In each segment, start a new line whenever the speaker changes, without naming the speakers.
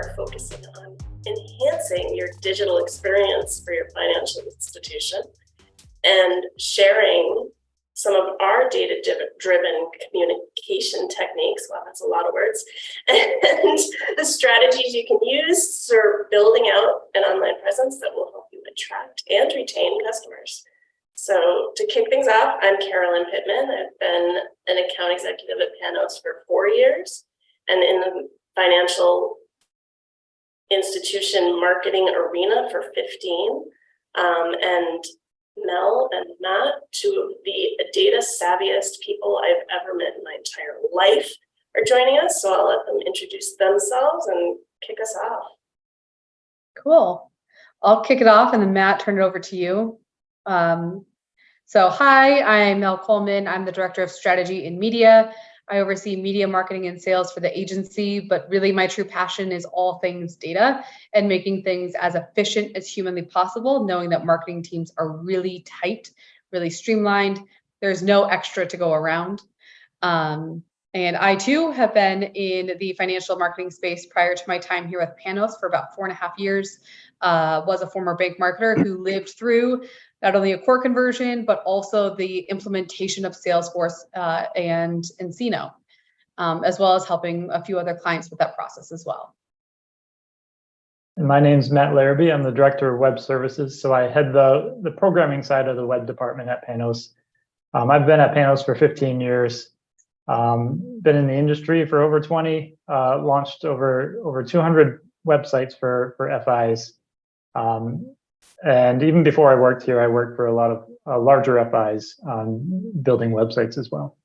are focusing on enhancing your digital experience for your financial institution and sharing some of our data-driven communication techniques, wow, that's a lot of words, and the strategies you can use for building out an online presence that will help you attract and retain customers. So to kick things off, I'm Carolyn Pittman. I've been an account executive at Panos for 4 years and in the financial institution marketing arena for 15. And Mel and Matt, two of the data savviest people I've ever met in my entire life, are joining us. So I'll let them introduce themselves and kick us off.
Cool. I'll kick it off and then Matt, turn it over to you. So hi, I'm Mel Coleman. I'm the Director of Strategy in Media. I oversee media marketing and sales for the agency, but really my true passion is all things data and making things as efficient as humanly possible, knowing that marketing teams are really tight, really streamlined. There's no extra to go around. And I too have been in the financial marketing space prior to my time here with Panos for about 4.5 years. Was a former bank marketer who lived through not only a core conversion, but also the implementation of Salesforce and nCino, as well as helping a few other clients with that process as well.
And my name's Matt Larrabee. I'm the Director of Web Services. So I head the programming side of the web department at Panos. I've been at Panos for 15 years, been in the industry for over 20, launched over 200 websites for FIs. And even before I worked here, I worked for a lot of larger FIs building websites as well.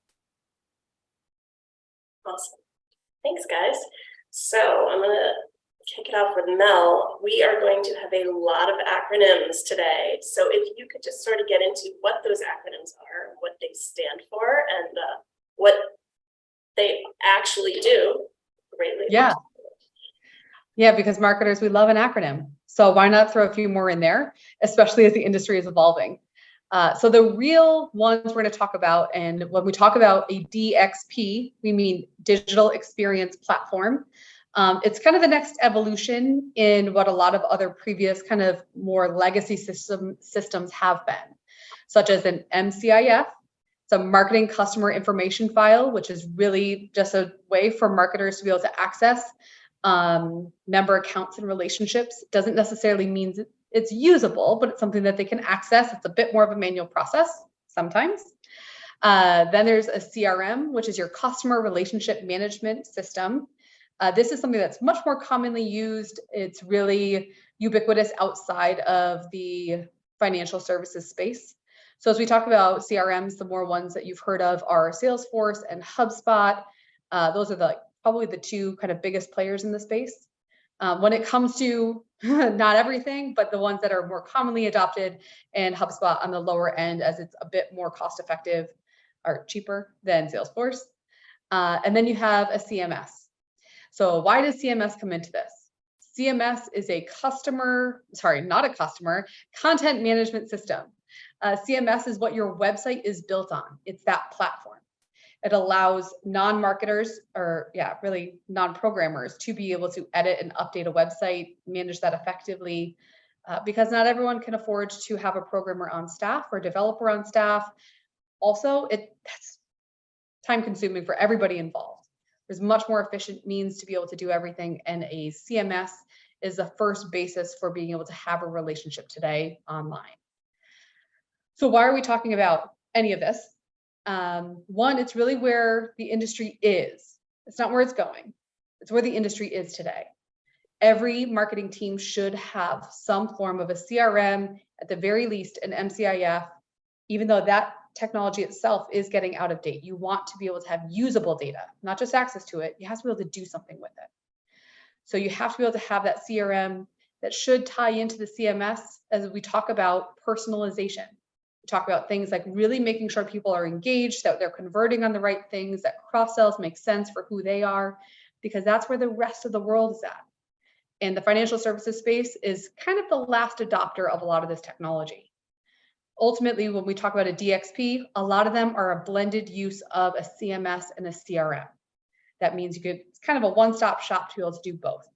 Awesome. Thanks, guys. So I'm going to kick it off with Mel. We are going to have a lot of acronyms today. So if you could just sort of get into what those acronyms are, what they stand for, and what they actually do. Greatly.
Yeah. Yeah, because marketers, we love an acronym. So why not throw a few more in there, especially as the industry is evolving. So the real ones we're going to talk about, and when we talk about a DXP, we mean digital experience platform. It's kind of the next evolution in what a lot of other previous kind of more legacy systems have been, such as an MCIF. It's a marketing customer information file, which is really just a way for marketers to be able to access member accounts and relationships. Doesn't necessarily mean it's usable, but it's something that they can access. It's a bit more of a manual process sometimes. Then there's a CRM, which is your customer relationship management system. This is something that's much more commonly used. It's really ubiquitous outside of the financial services space. So as we talk about CRMs, the more ones that you've heard of are Salesforce and HubSpot. Those are probably the two kind of biggest players in the space. When it comes to not everything, but the ones that are more commonly adopted, and HubSpot on the lower end as it's a bit more cost effective or cheaper than Salesforce. And then you have a CMS. So why does CMS come into this? CMS is a content management system. CMS is what your website is built on. It's that platform. It allows non-marketers or really non-programmers to be able to edit and update a website, manage that effectively, because not everyone can afford to have a programmer on staff or developer on staff. Also, that's time consuming for everybody involved. There's much more efficient means to be able to do everything, and a CMS is the first basis for being able to have a relationship today online. So why are we talking about any of this? One, it's really where the industry is. It's not where it's going. It's where the industry is today. Every marketing team should have some form of a CRM, at the very least an MCIF, even though that technology itself is getting out of date. You want to be able to have usable data, not just access to it. You have to be able to do something with it. So you have to be able to have that CRM that should tie into the CMS as we talk about personalization. Talk about things like really making sure people are engaged, that they're converting on the right things, that cross-sells make sense for who they are, because that's where the rest of the world is at. And the financial services space is kind of the last adopter of a lot of this technology. Ultimately, when we talk about a DXP, a lot of them are a blended use of a CMS and a CRM. That means it's kind of a one-stop shop to be able to do both.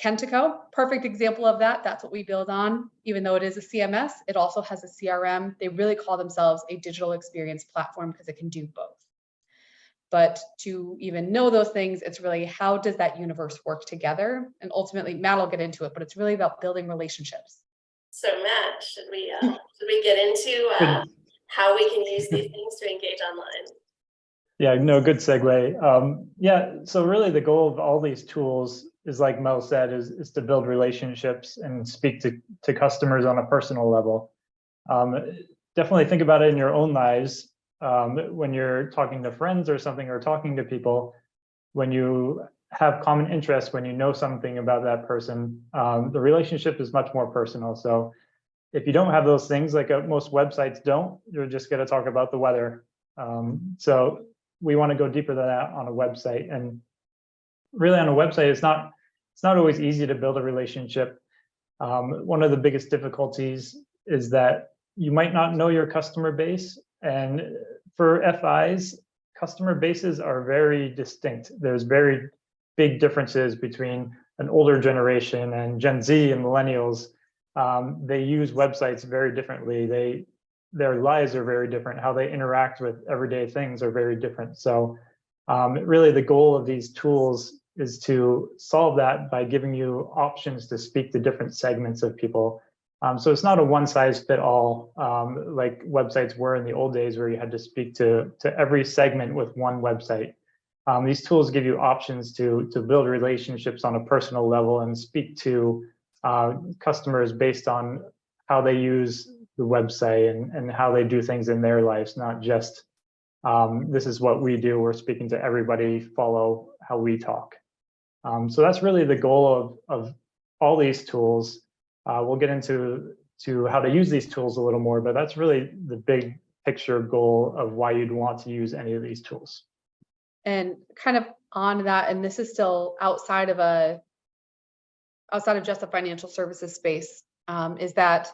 Kentico, perfect example of that. That's what we build on. Even though it is a CMS, it also has a CRM. They really call themselves a digital experience platform because it can do both. But to even know those things, it's really how does that universe work together? And ultimately, Matt will get into it, but it's really about building relationships.
So Matt, should we get into how we can use these things to engage online?
Yeah, no, good segue. Yeah, so really the goal of all these tools is, like Mel said, is to build relationships and speak to customers on a personal level. Definitely think about it in your own lives. When you're talking to friends or something, or talking to people, when you have common interests, when you know something about that person, the relationship is much more personal. So if you don't have those things, like most websites don't, you're just going to talk about the weather. So we want to go deeper than that on a website. And really on a website, it's not always easy to build a relationship. One of the biggest difficulties is that you might not know your customer base. And for FIs, customer bases are very distinct. There's very big differences between an older generation and Gen Z and millennials. They use websites very differently. Their lives are very different. How they interact with everyday things are very different. So really the goal of these tools is to solve that by giving you options to speak to different segments of people. So it's not a one size fit all like websites were in the old days, where you had to speak to every segment with one website. These tools give you options to build relationships on a personal level and speak to customers based on how they use the website and how they do things in their lives, not just this is what we do, we're speaking to everybody, follow how we talk. So that's really the goal of all these tools. We'll get into how to use these tools a little more, but that's really the big picture goal of why you'd want to use any of these tools.
And kind of on that, and this is still outside of just the financial services space, is that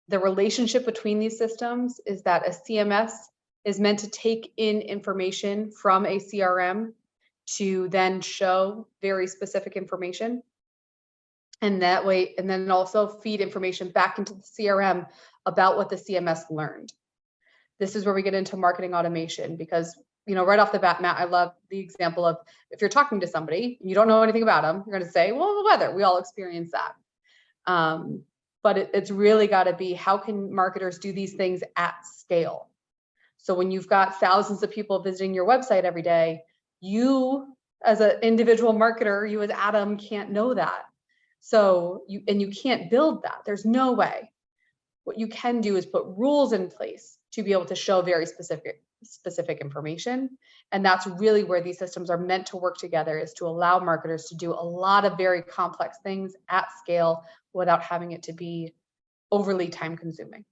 the relationship between these systems is that a CMS is meant to take in information from a CRM to then show very specific information. And that way, and then also feed information back into the CRM about what the CMS learned. This is where we get into marketing automation, because, right off the bat, Matt, I love the example of if you're talking to somebody and you don't know anything about them, you're going to say, well, the weather, we all experience that. But it's really got to be, how can marketers do these things at scale? So when you've got thousands of people visiting your website every day, you as an individual marketer, you as Adam, can't know that. So you can't build that. There's no way. What you can do is put rules in place to be able to show very specific information. And that's really where these systems are meant to work together, is to allow marketers to do a lot of very complex things at scale without having it to be overly time consuming.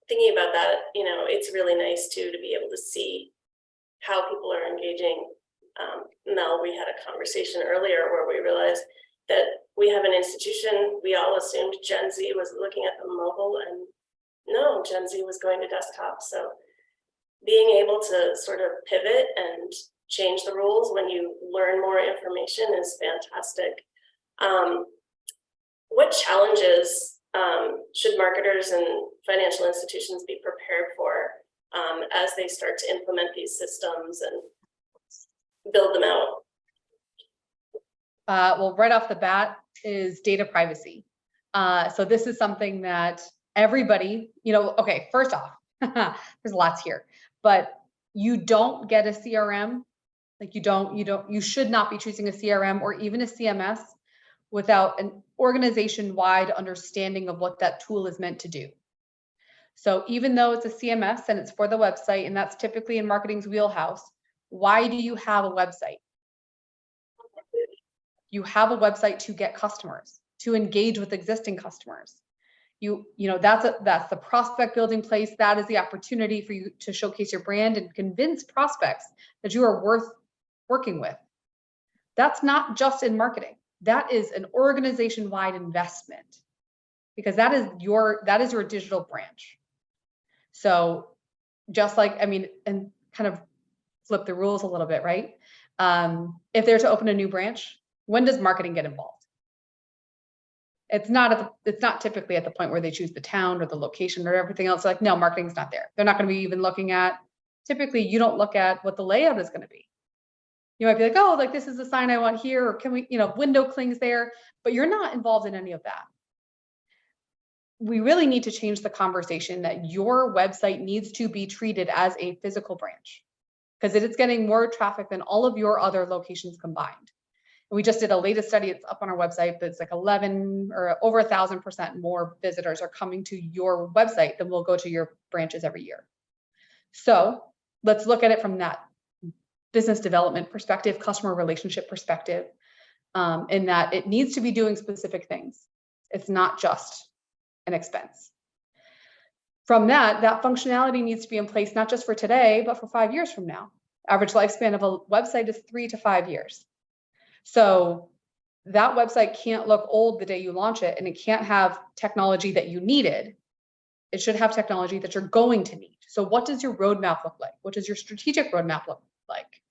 Thinking about that, it's really nice too to be able to see how people are engaging. Mel, we had a conversation earlier where we realized that we have an institution, we all assumed Gen Z was looking at the mobile, and no, Gen Z was going to desktop. So being able to sort of pivot and change the rules when you learn more information is fantastic. What challenges should marketers and financial institutions be prepared for as they start to implement these systems and build them out?
Well, right off the bat is data privacy. So this is something that everybody, okay, first off, there's lots here, but you don't get a CRM, like you should not be choosing a CRM or even a CMS without an organization-wide understanding of what that tool is meant to do. So even though it's a CMS and it's for the website, and that's typically in marketing's wheelhouse, why do you have a website? You have a website to get customers, to engage with existing customers. That's the prospect building place. That is the opportunity for you to showcase your brand and convince prospects that you are worth working with. That's not just in marketing. That is an organization-wide investment, because that is your digital branch. So just like, and kind of flip the rules a little bit, right? If they're to open a new branch, when does marketing get involved? It's not typically at the point where they choose the town or the location or everything else. Like, no, marketing's not there. They're not going to be even looking at, typically you don't look at what the layout is going to be. You might be like, oh, like this is the sign I want here, or can we, window clings there, but you're not involved in any of that. We really need to change the conversation that your website needs to be treated as a physical branch, because it is getting more traffic than all of your other locations combined. We just did a latest study, it's up on our website, but it's like 11 or over 1,000% more visitors are coming to your website than will go to your branches every year. So let's look at it from that business development perspective, customer relationship perspective, in that it needs to be doing specific things. It's not just an expense. From that functionality needs to be in place, not just for today, but for 5 years from now. Average lifespan of a website is 3 to 5 years. So that website can't look old the day you launch it, and it can't have technology that you needed. It should have technology that you're going to need. So what does your roadmap look like? What does your strategic roadmap look like?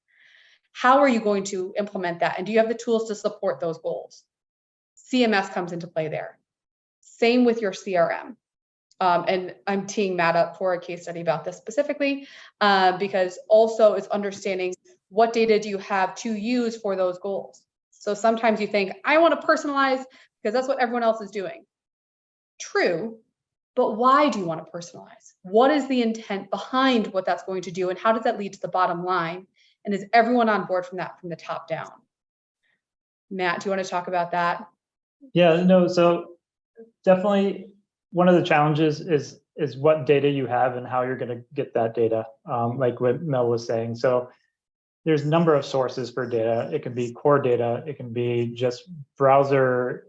How are you going to implement that? And do you have the tools to support those goals? CMS comes into play there. Same with your CRM. And I'm teeing Matt up for a case study about this specifically, because also it's understanding what data do you have to use for those goals. So sometimes you think, I want to personalize because that's what everyone else is doing. True, but why do you want to personalize? What is the intent behind what that's going to do, and how does that lead to the bottom line? And is everyone on board from the top down? Matt, do you want to talk about that?
Yeah, no, so definitely one of the challenges is what data you have and how you're going to get that data, like what Mel was saying. So there's a number of sources for data. It can be core data. It can be just browser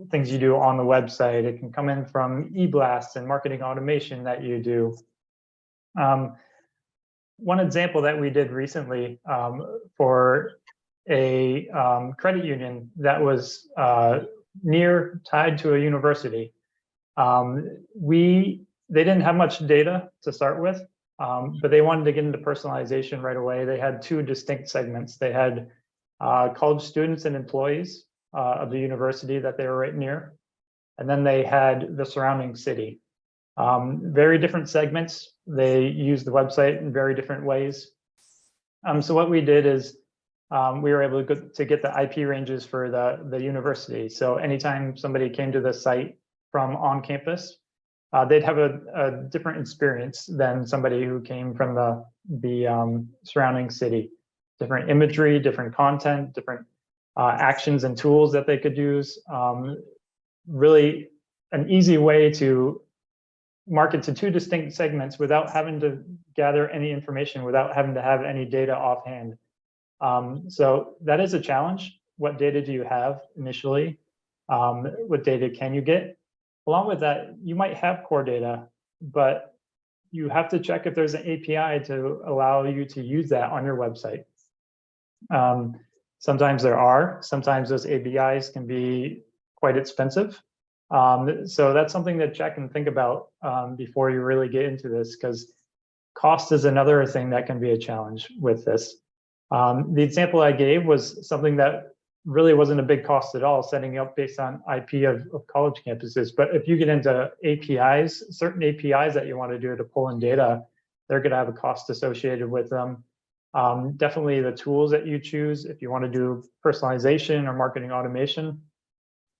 things you do on the website. It can come in from e-blasts and marketing automation that you do. One example that we did recently for a credit union that was tied to a university. They didn't have much data to start with, but they wanted to get into personalization right away. They had 2 distinct segments. They had college students and employees of the university that they were right near, and then they had the surrounding city. Very different segments. They used the website in very different ways. So what we did is we were able to get the IP ranges for the university. So anytime somebody came to the site from on campus, they'd have a different experience than somebody who came from the surrounding city. Different imagery, different content, different actions and tools that they could use. Really an easy way to market to 2 distinct segments without having to gather any information, without having to have any data offhand. So that is a challenge. What data do you have initially? What data can you get? Along with that, you might have core data, but you have to check if there's an API to allow you to use that on your website. Sometimes there are. Sometimes those APIs can be quite expensive. So that's something to check and think about before you really get into this, because cost is another thing that can be a challenge with this. The example I gave was something that really wasn't a big cost at all, setting up based on IP of college campuses. But if you get into APIs, certain APIs that you want to do to pull in data, they're going to have a cost associated with them. Definitely the tools that you choose, if you want to do personalization or marketing automation,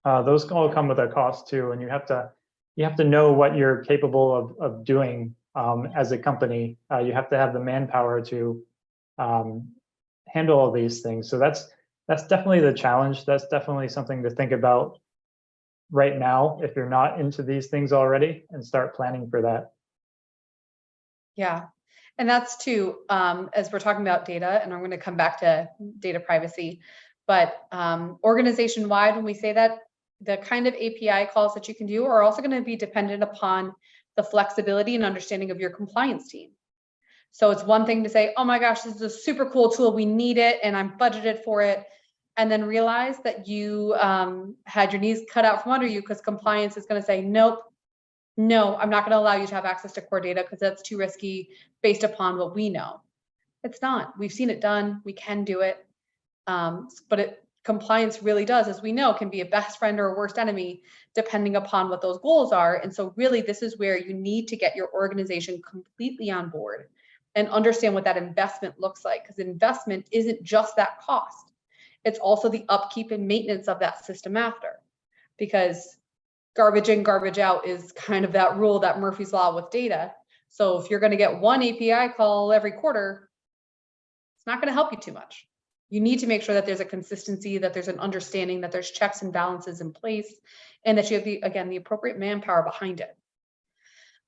those all come with a cost too. And you have to know what you're capable of doing as a company. You have to have the manpower to handle all these things. So that's definitely the challenge. That's definitely something to think about right now if you're not into these things already, and start planning for that.
Yeah. And that's too, as we're talking about data, and I'm going to come back to data privacy, but organization-wide, when we say that, the kind of API calls that you can do are also going to be dependent upon the flexibility and understanding of your compliance team. So it's one thing to say, oh my gosh, this is a super cool tool, we need it, and I'm budgeted for it, and then realize that you had your knees cut out from under you because compliance is going to say, nope, no, I'm not going to allow you to have access to core data because that's too risky based upon what we know. It's not. We've seen it done. We can do it. But compliance really does, as we know, can be a best friend or a worst enemy, depending upon what those goals are. And so really, this is where you need to get your organization completely on board and understand what that investment looks like, because investment isn't just that cost. It's also the upkeep and maintenance of that system after, because garbage in, garbage out is kind of that rule, that Murphy's Law with data. So if you're going to get one API call every quarter, it's not going to help you too much. You need to make sure that there's a consistency, that there's an understanding, that there's checks and balances in place, and that you have the appropriate manpower behind it.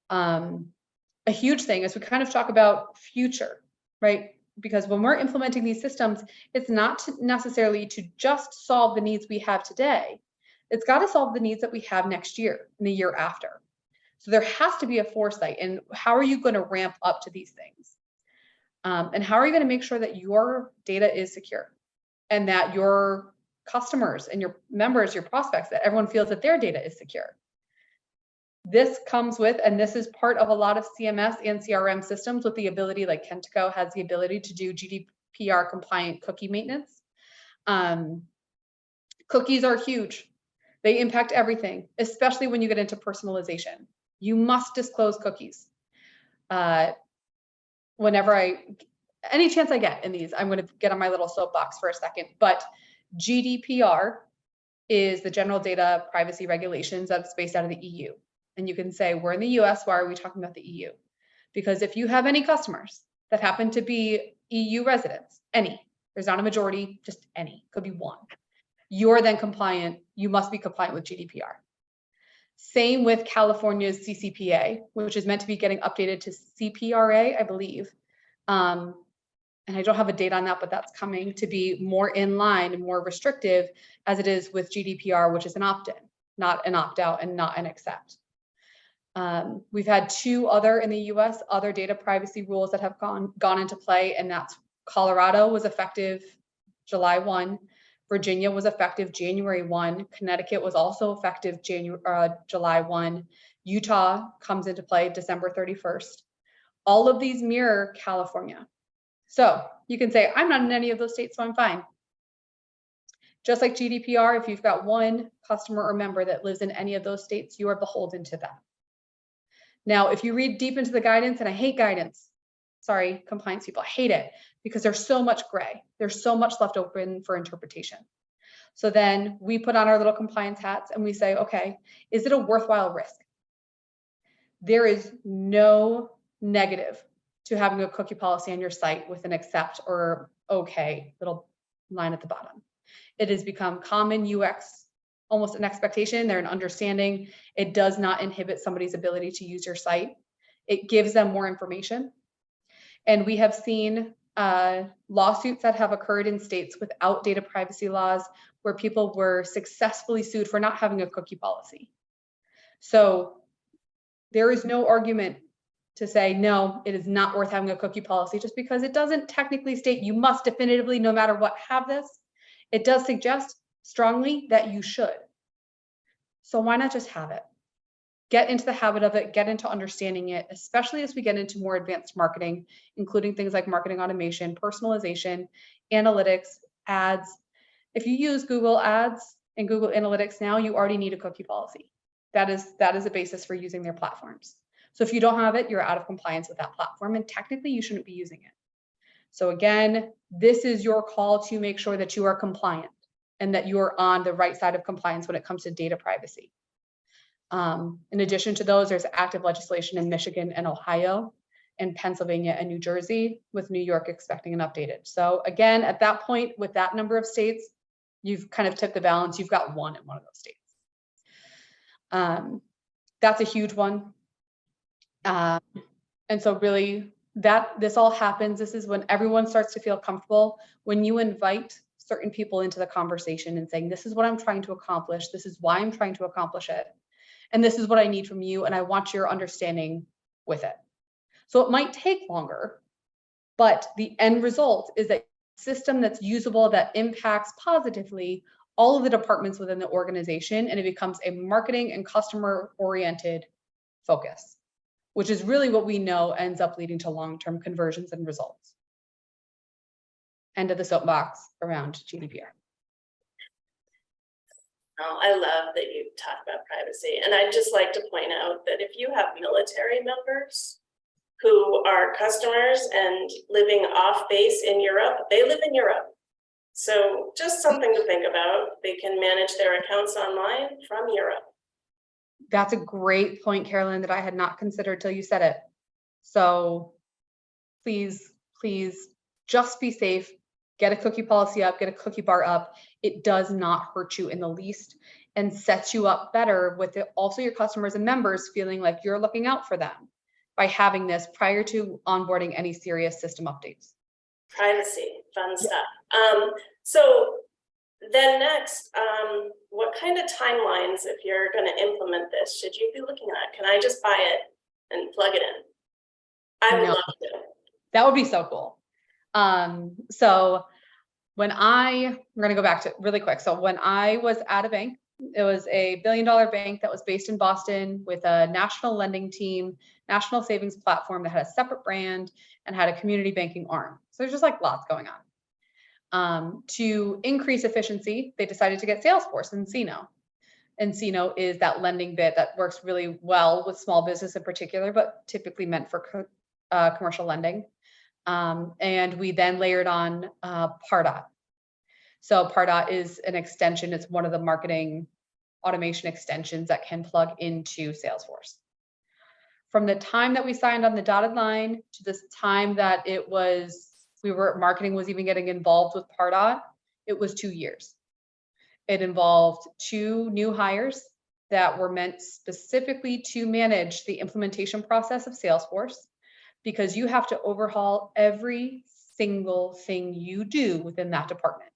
A huge thing is we kind of talk about future, right? Because when we're implementing these systems, it's not necessarily to just solve the needs we have today. It's got to solve the needs that we have next year and the year after. So there has to be a foresight. And how are you going to ramp up to these things? And how are you going to make sure that your data is secure and that your customers and your members, your prospects, that everyone feels that their data is secure? This comes with, and this is part of a lot of CMS and CRM systems, with the ability, like Kentico has the ability to do GDPR compliant cookie maintenance. Cookies are huge. They impact everything, especially when you get into personalization. You must disclose cookies. Any chance I get in these, I'm going to get on my little soapbox for a second, but GDPR is the General Data Privacy Regulations that's based out of the EU. And you can say, we're in the US, why are we talking about the EU? Because if you have any customers that happen to be EU residents, there's not a majority, just any, could be one, you're then compliant, you must be compliant with GDPR. Same with California's CCPA, which is meant to be getting updated to CPRA, I believe. And I don't have a date on that, but that's coming to be more in line and more restrictive as it is with GDPR, which is an opt-in, not an opt-out and not an accept. We've had two other in the US, other data privacy rules that have gone into play, and that's Colorado was effective July 1, Virginia was effective January 1, Connecticut was also effective July 1, Utah comes into play December 31st. All of these mirror California. So you can say, I'm not in any of those states, so I'm fine. Just like GDPR, if you've got one customer or member that lives in any of those states, you are beholden to them. Now, if you read deep into the guidance, and I hate guidance, sorry, compliance people, I hate it because there's so much gray. There's so much left open for interpretation. So then we put on our little compliance hats and we say, okay, is it a worthwhile risk? There is no negative to having a cookie policy on your site with an accept or okay little line at the bottom. It has become common UX, almost an expectation. They're an understanding. It does not inhibit somebody's ability to use your site. It gives them more information. And we have seen lawsuits that have occurred in states without data privacy laws where people were successfully sued for not having a cookie policy. So there is no argument to say, no, it is not worth having a cookie policy just because it doesn't technically state you must definitively, no matter what, have this. It does suggest strongly that you should. So why not just have it? Get into the habit of it, get into understanding it, especially as we get into more advanced marketing, including things like marketing automation, personalization, analytics, ads. If you use Google Ads and Google Analytics now, you already need a cookie policy. That is a basis for using their platforms. So if you don't have it, you're out of compliance with that platform, and technically you shouldn't be using it. So again, this is your call to make sure that you are compliant and that you are on the right side of compliance when it comes to data privacy. In addition to those, there's active legislation in Michigan and Ohio, and Pennsylvania and New Jersey, with New York expecting an updated. So again, at that point, with that number of states, you've kind of tipped the balance. You've got one in one of those states. That's a huge one. And so really, this all happens. This is when everyone starts to feel comfortable, when you invite certain people into the conversation and saying, this is what I'm trying to accomplish. This is why I'm trying to accomplish it. And this is what I need from you. And I want your understanding with it. So it might take longer, but the end result is a system that's usable, that impacts positively all of the departments within the organization. And it becomes a marketing and customer oriented focus, which is really what we know ends up leading to long-term conversions and results. End of the soapbox around GDPR.
Oh, I love that you talk about privacy. And I'd just like to point out that if you have military members who are customers and living off base in Europe, they live in Europe. So just something to think about. They can manage their accounts online from Europe.
That's a great point, Carolyn, that I had not considered till you said it. So please, please just be safe. Get a cookie policy up, get a cookie bar up. It does not hurt you in the least and sets you up better with also your customers and members feeling like you're looking out for them by having this prior to onboarding any serious system updates.
Privacy, fun stuff. So then next, what kind of timelines, if you're going to implement this, should you be looking at? Can I just buy it and plug it in? I would love to.
That would be so cool. So when we're going to go back to really quick. So when I was at a bank, it was a $1 billion bank that was based in Boston with a national lending team, national savings platform that had a separate brand and had a community banking arm. So there's just like lots going on. To increase efficiency, they decided to get Salesforce and nCino. nCino is that lending bit that works really well with small business in particular, but typically meant for commercial lending. And we then layered on Pardot. So Pardot is an extension. It's one of the marketing automation extensions that can plug into Salesforce. From the time that we signed on the dotted line to this time that marketing was even getting involved with Pardot, it was 2 years. It involved 2 new hires that were meant specifically to manage the implementation process of Salesforce, because you have to overhaul every single thing you do within that department.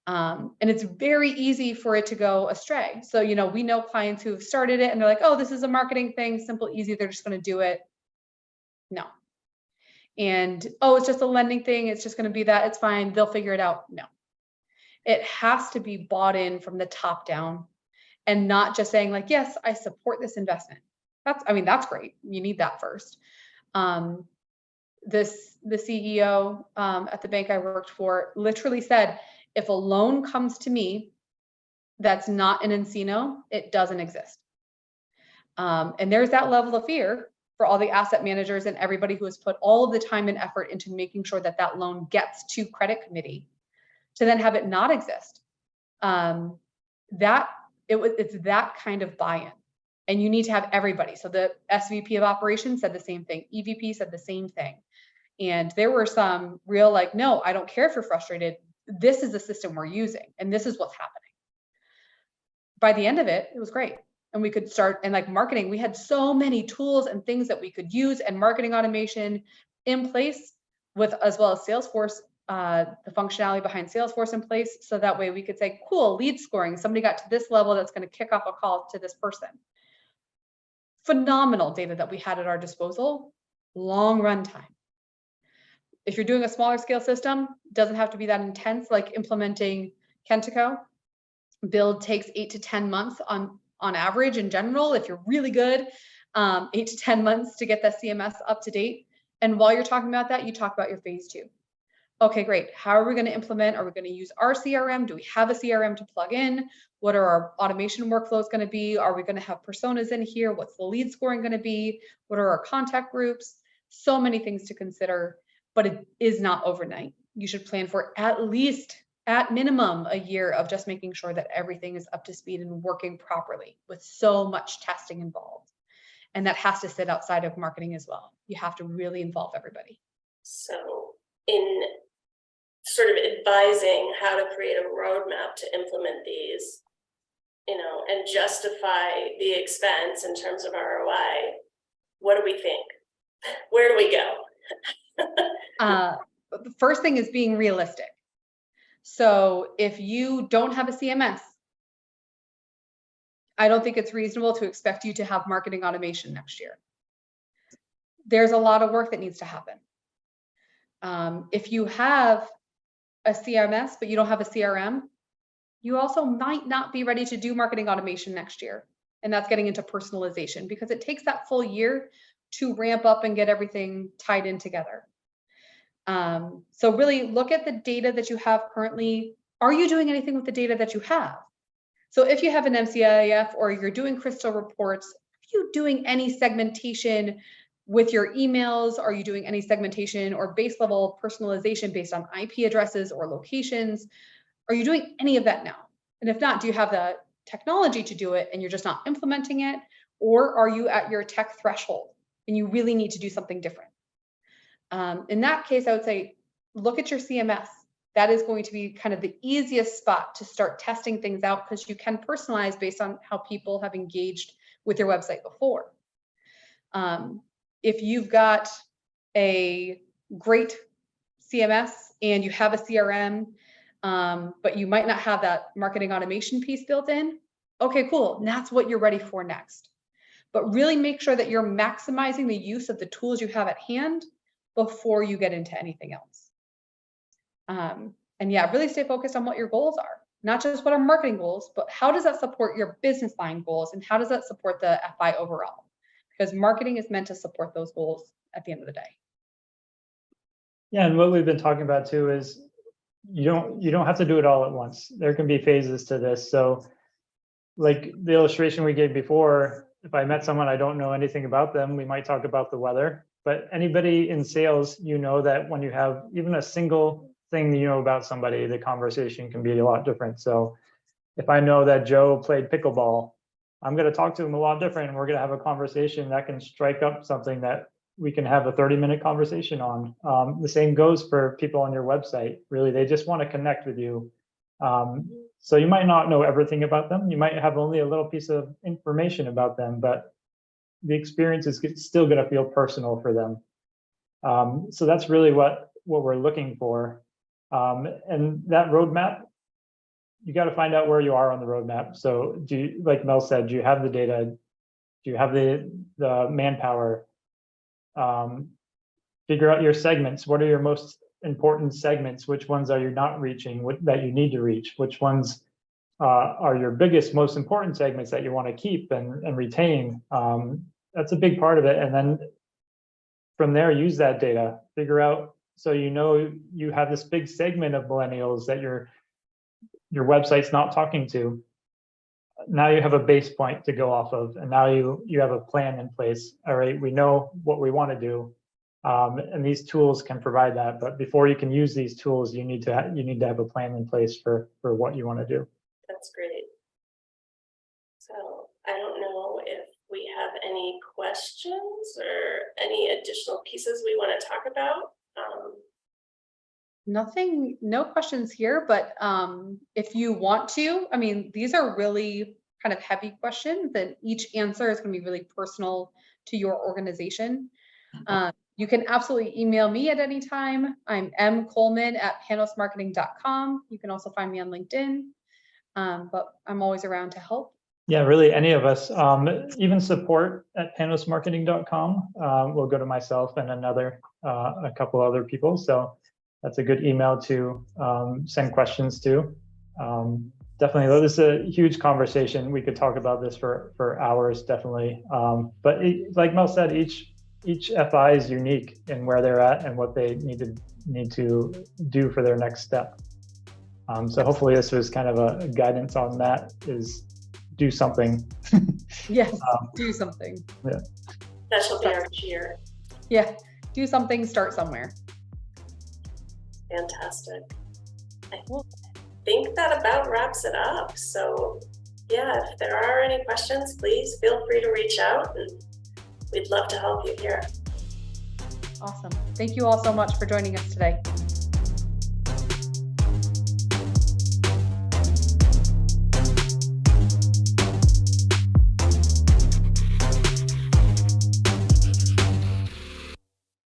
And it's very easy for it to go astray. So, we know clients who have started it and they're like, oh, this is a marketing thing, simple, easy, they're just going to do it. No. And, oh, it's just a lending thing, it's just going to be that, it's fine, they'll figure it out. No. It has to be bought in from the top down and not just saying like, yes, I support this investment. That's great. You need that first. The CEO at the bank I worked for literally said, if a loan comes to me that's not an nCino, it doesn't exist. And there's that level of fear for all the asset managers and everybody who has put all of the time and effort into making sure that that loan gets to credit committee to then have it not exist. It's that kind of buy-in. And you need to have everybody. So the SVP of operations said the same thing. EVP said the same thing. And there were some real like, no, I don't care if you're frustrated. This is the system we're using and this is what's happening. By the end of it, it was great. And we could start, and like marketing, we had so many tools and things that we could use and marketing automation in place with, as well as Salesforce, the functionality behind Salesforce in place. So that way we could say, cool, lead scoring. Somebody got to this level that's going to kick off a call to this person. Phenomenal data that we had at our disposal, long run time. If you're doing a smaller scale system, it doesn't have to be that intense, like implementing Kentico. Build takes 8 to 10 months on average in general. If you're really good, 8 to 10 months to get that CMS up to date. And while you're talking about that, you talk about your phase 2. Okay, great. How are we going to implement? Are we going to use our CRM? Do we have a CRM to plug in? What are our automation workflows going to be? Are we going to have personas in here? What's the lead scoring going to be? What are our contact groups? So many things to consider. But it is not overnight. You should plan for at minimum a year of just making sure that everything is up to speed and working properly with so much testing involved. And that has to sit outside of marketing as well. You have to really involve everybody.
So in sort of advising how to create a roadmap to implement these, and justify the expense in terms of ROI, what do we think? Where do we go?
The first thing is being realistic. So if you don't have a CMS, I don't think it's reasonable to expect you to have marketing automation next year. There's a lot of work that needs to happen. If you have a CMS, but you don't have a CRM, you also might not be ready to do marketing automation next year. And that's getting into personalization because it takes that full year to ramp up and get everything tied in together. So really look at the data that you have currently. Are you doing anything with the data that you have? So if you have an MCIF or you're doing crystal reports, are you doing any segmentation with your emails? Are you doing any segmentation or base level personalization based on IP addresses or locations? Are you doing any of that now? And if not, do you have the technology to do it and you're just not implementing it? Or are you at your tech threshold and you really need to do something different? In that case, I would say, look at your CMS. That is going to be kind of the easiest spot to start testing things out, because you can personalize based on how people have engaged with your website before. If you've got a great CMS and you have a CRM, but you might not have that marketing automation piece built in, okay, cool. And that's what you're ready for next. But really make sure that you're maximizing the use of the tools you have at hand before you get into anything else. And yeah, really stay focused on what your goals are, not just what are marketing goals, but how does that support your business line goals and how does that support the FI overall? Because marketing is meant to support those goals at the end of the day.
Yeah, and what we've been talking about too is you don't have to do it all at once. There can be phases to this. So like the illustration we gave before, if I met someone I don't know anything about them, we might talk about the weather. But anybody in sales, you know that when you have even a single thing you know about somebody, the conversation can be a lot different. So if I know that Joe played pickleball, I'm going to talk to him a lot different, and we're going to have a conversation that can strike up something that we can have a 30-minute conversation on. The same goes for people on your website. Really, they just want to connect with you. So you might not know everything about them. You might have only a little piece of information about them, but the experience is still going to feel personal for them. So that's really what we're looking for. And that roadmap, you got to find out where you are on the roadmap. So do you, like Mel said, do you have the data? Do you have the manpower? Figure out your segments. What are your most important segments? Which ones are you not reaching that you need to reach? Which ones are your biggest, most important segments that you want to keep and retain? That's a big part of it. And then from there, use that data, figure out, so you know you have this big segment of millennials that your website's not talking to. Now you have a base point to go off of, and now you have a plan in place. All right, we know what we want to do, and these tools can provide that. But before you can use these tools, you need to have a plan in place for what you want to do.
That's great. So I don't know if we have any questions or any additional pieces we want to talk about.
Nothing, no questions here, but if you want to, I mean, these are really kind of heavy questions and each answer is going to be really personal to your organization. You can absolutely email me at any time. I'm mcoleman@panosmarketing.com. You can also find me on LinkedIn, but I'm always around to help.
Yeah, really, any of us, even support@panosmarketing.com will go to myself and a couple other people. So that's a good email to send questions to. Definitely, this is a huge conversation. We could talk about this for hours, definitely. But like Mel said, each FI is unique in where they're at and what they need to do for their next step. So hopefully this was kind of a guidance on that, is do something.
Yes, do something.
Yeah.
That shall be our cheer.
Yeah, do something, start somewhere.
Fantastic. I think that about wraps it up. So yeah, if there are any questions, please feel free to reach out and we'd love to help you here.
Awesome. Thank you all so much for joining us today.